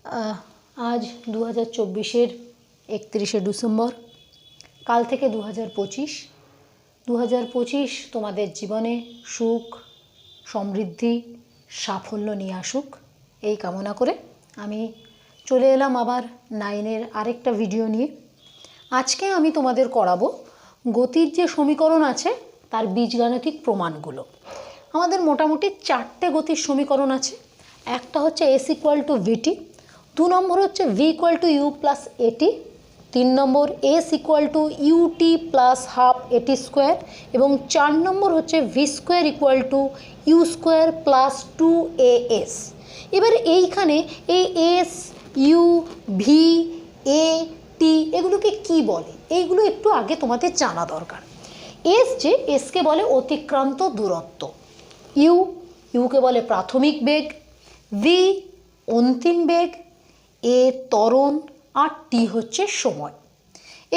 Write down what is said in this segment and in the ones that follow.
आज 2024 31 ডিসেম্বর। কাল থেকে 2025 তোমাদের জীবনে সুখ সমৃদ্ধি সাফল্য নিয়ে আসুক এই কামনা করে আমি চলে এলাম আবার 9-এর আরেকটা ভিডিও নিয়ে। আজকে আমি তোমাদের করাবো গতির যে সমীকরণ আছে তার বীজগাণিতিক প্রমাণগুলো। আমাদের মোটামুটি 4টে গতির সমীকরণ আছে। একটা হচ্ছে s = vt, 2 নম্বর হচ্ছে v = u + at, 3 number s = ut + half at square এবং 4 নম্বর হচ্ছে v² = u² + 2as। এবার এইখানে এই s u v a t এগুলোকে কি বলে এইগুলো একটু আগে তোমাদের জানা দরকার। এসকে বলে অতিক্রান্ত দূরত্ব, ইউকে বলে প্রাথমিক বেগ, ভি অন্তিম বেগ, এ ত্বরণ আর টি হচ্ছে সময়।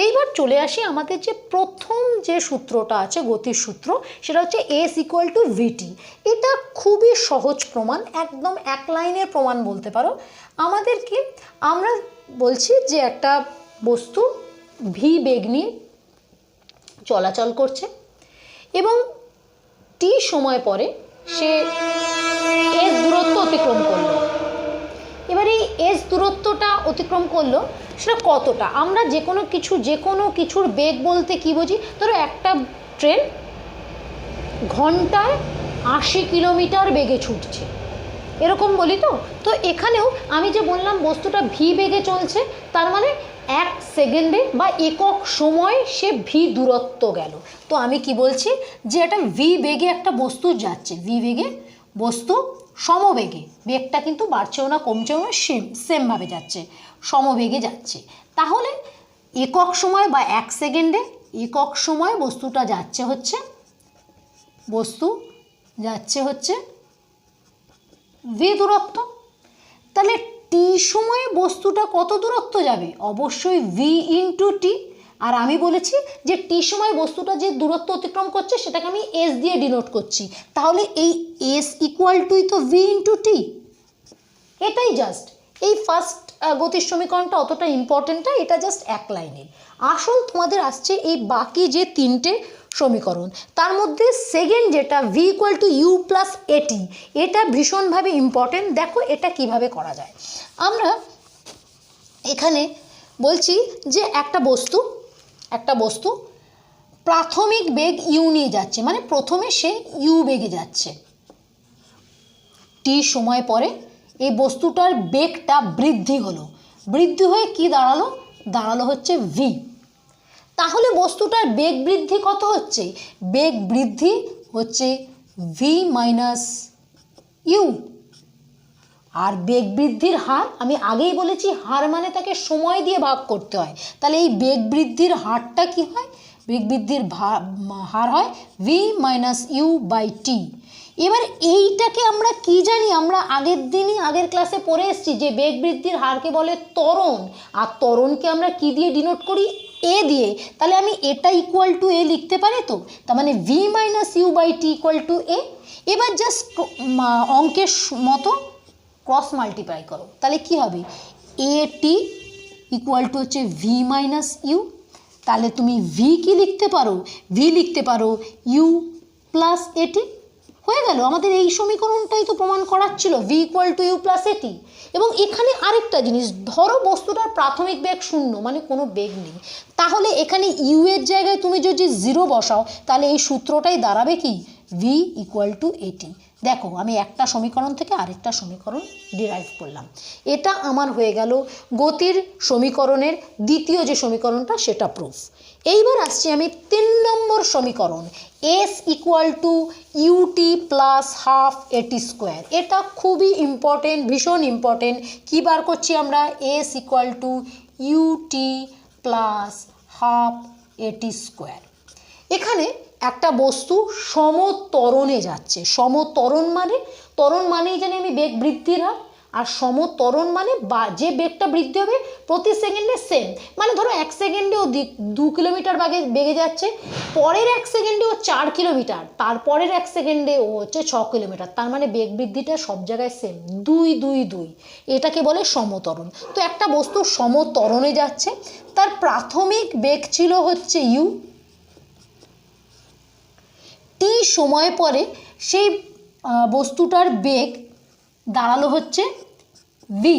এইবার চলে আসি আমাদের যে প্রথম যে সূত্রটা আছে গতির সূত্র, সেটা হচ্ছে s = vt। এটা খুবই সহজ প্রমাণ, একদম এক লাইনের প্রমাণ বলতে পারো। আমরা বলছি যে একটা বস্তু ভি বেগ নিয়ে চলাচল করছে এবং টি সময় পরে সে এস দূরত্ব অতিক্রম করলো। এবার এই এস দূরত্বটা অতিক্রম করলো সেটা কতটা, আমরা যে কোনো কিছুর বেগ বলতে কি বুঝি? ধরো একটা ট্রেন ঘন্টায় 80 কিলোমিটার বেগে ছুটছে, এরকম বলি। তো এখানেও আমি যে বললাম বস্তুটা ভি বেগে চলছে, তার মানে 1 সেকেন্ডে বা একক সময় সে ভি দূরত্ব গেল। তো আমি কি বলছি যে একটা ভি বেগে একটা বস্তু যাচ্ছে, ভি বেগে বস্তু সমবেগে, বেগটা কিন্তু বাড়ছেও না কমছেও না, সেমভাবে যাচ্ছে, সমবেগে যাচ্ছে। তাহলে একক সময় বা 1 সেকেন্ডে একক সময় বস্তুটা যাচ্ছে হচ্ছে ভি দূরত্ব। তাহলে টি সময়ে বস্তুটা কত দূরত্ব যাবে? অবশ্যই ভি ইন্টু টি। আর আমি বলেছি যে টি সময় বস্তুটা যে দূরত্ব অতিক্রম করছে সেটাকে আমি এস দিয়ে ডিনোট করছি। তাহলে এই এস = তো ভি ইন্টু টি। এটাই জাস্ট এই ফার্স্ট গতির সমীকরণটা অতটা ইম্পর্টেন্ট না, এটা জাস্ট এক লাইনের। আসল তোমাদের আসছে এই বাকি যে 3টে সমীকরণ, তার মধ্যে সেকেন্ড যেটা v = u + at, এটা ভীষণভাবে ইম্পর্টেন্ট। দেখো এটা কিভাবে করা যায়। আমরা এখানে বলছি যে একটা বস্তু প্রাথমিক বেগ ইউ নিয়ে যাচ্ছে, মানে প্রথমে সে ইউ বেগে যাচ্ছে। টি সময় পরে এই বস্তুটার বেগটা বৃদ্ধি হয়ে কি দাঁড়ালো হচ্ছে ভি। তাহলে বস্তুটার বেগ বৃদ্ধি কত হচ্ছে? বেগ বৃদ্ধি হচ্ছে ভি - ইউ। আর বেগ বৃদ্ধির হার আমি আগেই বলেছি, হার মানে তাকে সময় দিয়ে ভাগ করতে হয়। তাহলে এই বেগ বৃদ্ধির হারটা কি হয়? বেগ বৃদ্ধির হার হয় ভি - u/t। এবার এইটাকে আমরা কি জানি? আমরা আগের ক্লাসে পড়ে এসেছি যে বেগ বৃদ্ধির হারকে বলে ত্বরণ, আর ত্বরণকে আমরা কি দিয়ে ডিনোট করি? এ দিয়ে। তাহলে আমি এটা = এ লিখতে পারি। তো তার মানে ভি - u/t = এ। এবার জাস্ট অঙ্কের মতো ক্রস মাল্টিপ্লাই করো, তাহলে কি হবে? at = হচ্ছে ভি - ইউ। তাহলে তুমি ভি কি লিখতে পারো? ভি লিখতে পারো ইউ + at। হয়ে গেল। আমাদের এই সমীকরণটাই তো প্রমাণ করাচ্ছিল ভি = ইউ + at। এবং এখানে আরেকটা জিনিস, ধরো বস্তুটার প্রাথমিক বেগ 0, মানে কোনো বেগ নেই। তাহলে এখানে ইউ এর জায়গায় তুমি যদি 0 বসাও, তাহলে এই সূত্রটাই দাঁড়াবে কি? V = at। দেখো আমি একটা সমীকরণ থেকে আরেকটা সমীকরণ ডিরাইভ করলাম। এটা আমার হয়ে গেল গতির সমীকরণের দ্বিতীয় যে সমীকরণটা, সেটা প্রুফ। এইবার আসছি আমি 3 নম্বর সমীকরণ, s = ut + half at square. এটা খুবই ইম্পর্টেন্ট, ভীষণ ইম্পর্টেন্ট। কী বার করছি আমরা? s = ut + half at square. এখানে একটা বস্তু সমত্বরণে যাচ্ছে। সমত্বরণ মানেই জানি আমি বেগ বৃদ্ধির হার, আর সমত্বরণ মানে যে বেগটা বৃদ্ধি হবে প্রতি সেকেন্ডে সেম, মানে ধরো 1 সেকেন্ডে ও 2 কিলোমিটার বেগে যাচ্ছে, পরের 1 সেকেন্ডে ও 4 কিলোমিটার, তারপরের 1 সেকেন্ডে ও হচ্ছে 6 কিলোমিটার, তার মানে বেগ বৃদ্ধিটা সব জায়গায় সেম, 2 2 2, এটাকে বলে সমত্বরণ। তো একটা বস্তু সমত্বরণে যাচ্ছে, তার প্রাথমিক বেগ ছিল হচ্ছে ইউ, টি সময় পরে সেই বস্তুটার বেগ দাঁড়ালো হচ্ছে ভি।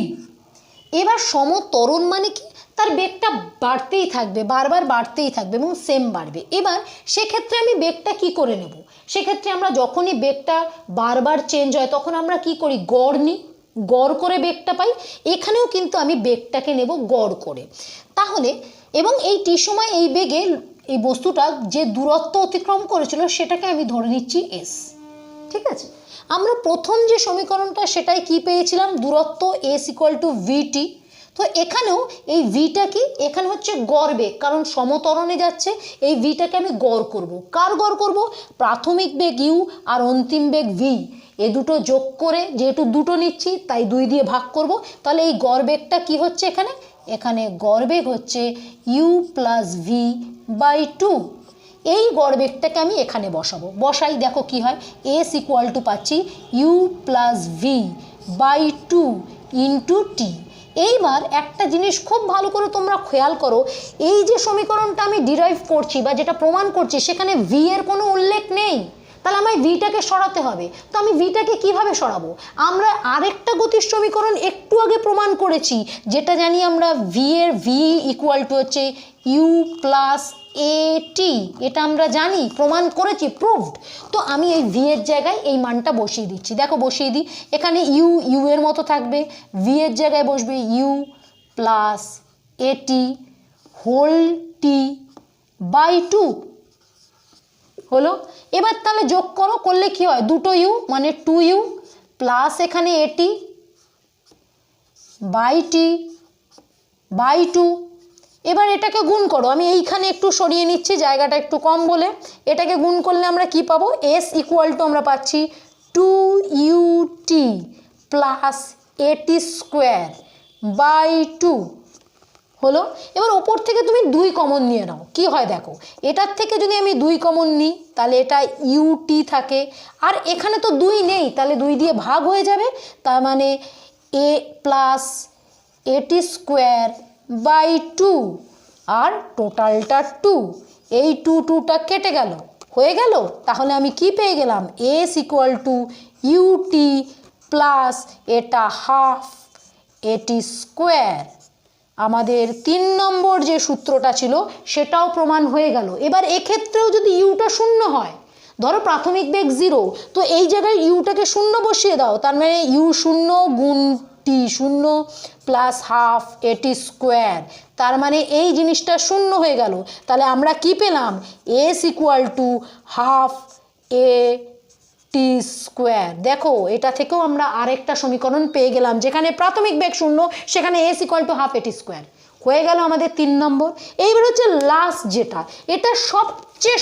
এবার সমত্বরণ মানে কি, তার বেগটা বাড়তেই থাকবে, বারবার বাড়তেই থাকবে এবং সেম বাড়বে। এবার সেক্ষেত্রে আমি বেগটা কি করে নেব, সেক্ষেত্রে আমরা যখনই বেগটা বারবার চেঞ্জ হয় তখন আমরা কি করি, গড় নিই, গড় করে বেগটা পাই। এখানেও কিন্তু আমি বেগটাকে নেব গড় করে। তাহলে এবং এই টি সময় এই বেগে এই বস্তুটা যে দূরত্ব অতিক্রম করেছিল সেটাকে আমি ধরে নিচ্ছি এস। ঠিক আছে, আমরা প্রথম যে সমীকরণটা সেটাই কি পেয়েছিলাম, দূরত্ব এস ইকুয়াল টু ভিটি। তো এখানেও এই ভিটা কি, এখানে হচ্ছে গড় বেগ, কারণ সমত্বরণে যাচ্ছে, এই ভিটাকে আমি গড় করব। কার গড় করব, প্রাথমিক বেগ ইউ আর অন্তিম বেগ ভি, এ দুটো যোগ করে, যেহেতু দুটো নিচ্ছি তাই 2 দিয়ে ভাগ করব, তাহলে এই গড় বেগটা কি হচ্ছে, এখানে এখানে গড় বেগ হচ্ছে ইউ প্লাস ভি বাই 2। এই গড় বেগটাকে আমি এখানে বসাবো, বসাই, দেখো কি হয়, এস ইকুয়াল টু পাচ্ছি U plus V by 2 into T. এইবার একটা জিনিস খুব ভালো করে তোমরা খেয়াল করো, এই যে সমীকরণটা আমি ডিরাইভ করছি বা যেটা প্রমাণ করছি সেখানে ভি এর কোনো উল্লেখ নেই, তাহলে আমায় ভিটাকে সরাতে হবে। তো আমি ভিটাকে কিভাবে সরাবো, আমরা আরেকটা গতির সমীকরণ একটু আগে প্রমাণ করেছি, যেটা জানি আমরা ভি এর ভি ইকুয়াল টু হচ্ছে ইউ প্লাস এ টি, এটা আমরা জানি, প্রমাণ করেছি, প্রুভড। তো আমি এই ভি এর জায়গায় এই মানটা বসিয়ে দিচ্ছি, দেখো বসিয়ে দিই, এখানে ইউ ইউ এর মতো থাকবে, ভি এর জায়গায় বসবে u plus A t whole t by 2 হলো। এবার তাহলে যোগ করো, করলে কি হয়, দুটো ইউ মানে 2u প্লাস এখানে এটি বাই টি বাই 2। এবার এটাকে গুণ করো, আমি এইখানে একটু সরিয়ে নিচ্ছি, জায়গাটা একটু কম বলে, এটাকে গুণ করলে আমরা কি পাবো, এস ইকুয়াল টু আমরা পাচ্ছি 2ut প্লাস এটি স্কোয়ার বাই 2 হলো। এবার ওপর থেকে তুমি 2 কমন নিয়ে নাও, কি হয় দেখো, এটার থেকে যদি আমি 2 কমন নিই তাহলে এটা ইউটি থাকে, আর এখানে তো 2 নেই, তাহলে 2 দিয়ে ভাগ হয়ে যাবে, তার মানে এ প্লাস এটি স্কোয়ার বাই 2 আর টোটালটা 2, এই 2টা কেটে গেল, হয়ে গেল। তাহলে আমি কি পেয়ে গেলাম, s equal to u t plus এটা হাফ এটি স্কোয়ার। আমাদের 3 নম্বর যে সূত্রটা ছিল সেটাও প্রমাণ হয়ে গেল। এবার এক্ষেত্রেও যদি ইউটা শূন্য হয়, ধরো প্রাথমিক বেগ 0, তো এই জায়গায় ইউটাকে 0 বসিয়ে দাও, তার মানে ইউ 0 গুণ টি 0 প্লাস হাফ এটি স্কোয়ার, তার মানে এই জিনিসটা 0 হয়ে গেল। তাহলে আমরা কি পেলাম, S equal to half A T square. দেখো এটা থেকেও আমরা আরেকটা সমীকরণ পেয়ে গেলাম, যেখানে প্রাথমিক বেগ 0, সেখানে S equal to half a t square হয়ে গেল আমাদের 3 নম্বর। এইবার হচ্ছে লাস্ট যেটা, এটা সবচেয়ে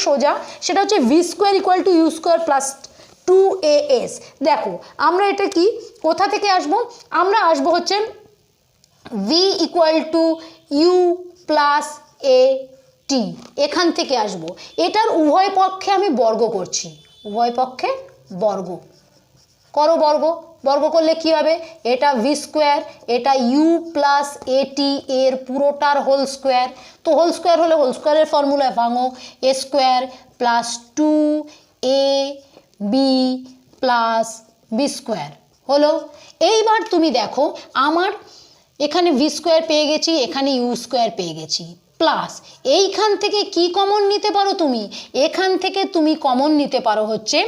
সোজা, সেটা হচ্ছে v square equal to u square plus 2as। দেখো আমরা এটা কি কোথা থেকে আসবো, আমরা আসবো হচ্ছে V equal to U plus A T, এখান থেকে আসবো। এটার উভয় পক্ষে আমি বর্গ করছি, উভয় পক্ষে বর্গ করো, বর্গ করলে কি হবে, এটা ভি স্কোয়ার, এটা ইউ প্লাস এটি এর পুরোটার হোল স্কোয়ার। তো হোল স্কোয়ার হলে হোল স্কোয়ারের ফর্মুলায় ভাঙো, A square plus 2ab plus B square হলো। এইবার তুমি দেখো আমার এখানে ভি স্কোয়ার পেয়ে গেছি, এখানে ইউ স্কোয়ার পেয়ে গেছি, প্লাস এইখান থেকে কি কমন নিতে পারো তুমি, এখান থেকে তুমি কমন নিতে পারো হচ্ছে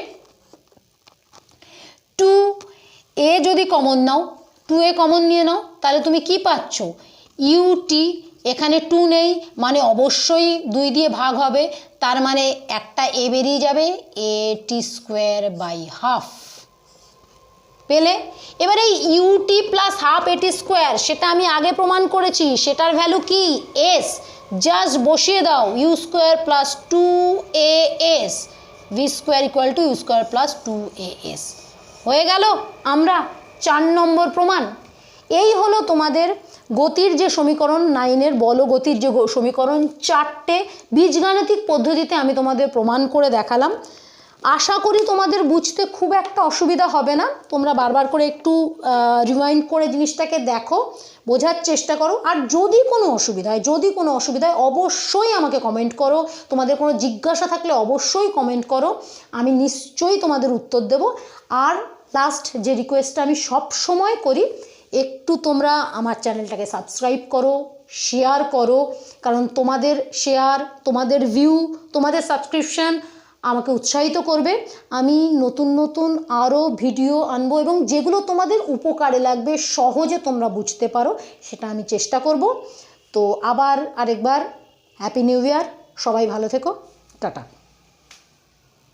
2a, যদি কমন নাও 2a কমন নিয়ে নাও, তাহলে তুমি কি পাচ্ছ, ইউটি, এখানে 2 নেই মানে অবশ্যই 2 দিয়ে ভাগ হবে, তার মানে একটা এ বেরিয়ে যাবে, এ টি স্কোয়ার বাই হাফ পেলে। এবার এই UT plus half a t square, সেটা আমি আগে প্রমাণ করেছি, সেটার ভ্যালু কি এস, জাস্ট বসিয়ে দাও, u square plus 2as, v square equal to u square plus 2as হয়ে গেল। আমরা 4 নম্বর প্রমাণ। এই হলো তোমাদের গতির যে সমীকরণ 9-এর বল গতির যে সমীকরণ, 4টে বীজগাণিতিক পদ্ধতিতে আমি তোমাদের প্রমাণ করে দেখালাম। আশা করি তোমাদের বুঝতে খুব একটা অসুবিধা হবে না। তোমরা বারবার করে একটু রিমাইন্ড করে জিনিসটাকে দেখো, বোঝার চেষ্টা করো। আর যদি কোনো অসুবিধা হয় অবশ্যই আমাকে কমেন্ট করো। তোমাদের কোনো জিজ্ঞাসা থাকলে অবশ্যই কমেন্ট করো, আমি নিশ্চয়ই তোমাদের উত্তর দেব। আর লাস্ট যে রিকোয়েস্টটা আমি সব সময় করি, একটু তোমরা আমার চ্যানেলটাকে সাবস্ক্রাইব করো, শেয়ার করো, কারণ তোমাদের শেয়ার, তোমাদের ভিউ, তোমাদের সাবস্ক্রিপশান আমাকে উৎসাহিত করবে। আমি নতুন নতুন আরও ভিডিও আনবো এবং যেগুলো তোমাদের উপকারে লাগবে, সহজে তোমরা বুঝতে পারো, সেটা আমি চেষ্টা করব। তো আবার আরেকবার হ্যাপি নিউ ইয়ার, সবাই ভালো থেকো, টাটা।